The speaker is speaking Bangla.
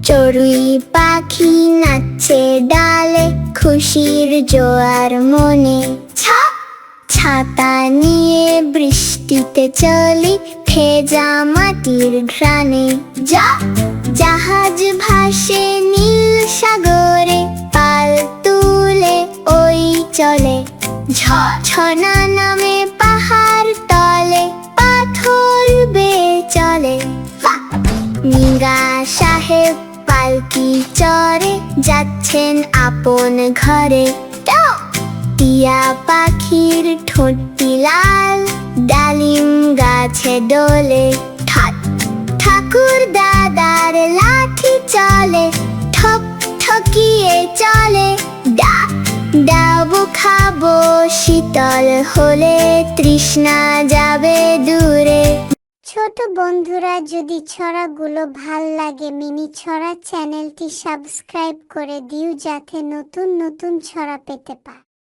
চড়ুই পাখি নাচছে ডালে, খুশির জোয়ার মনে। ছাতা নিয়ে বৃষ্টিতে চলি, ভেজা মাটির ঘ্রাণে। জাহাজ ভাসে নীল সাগরে, পাল তুলে ওই চলে। ঝর্ণা নামে পাহাড় তলে, পাথর বেয়ে চলে। নিগা সাহেব পালকি চড়ে, যাচ্ছেন আপন ঘরে। টিয়া পাখির ঠোঁটটি লাল, ডালিম গাছে দোলে। ঠাকুর দাদার লাঠি চলে, ঠক ঠকিয়ে চলে। ডাবু খাবো শীতল হলে, তৃষ্ণা যাবে দূরে। ছোট বন্ধুরা, যদি ছড়াগুলো ভাল লাগে, মিনি ছড়া চ্যানেলটি সাবস্ক্রাইব করে দিও, যাতে নতুন নতুন ছড়া পেতে পাও।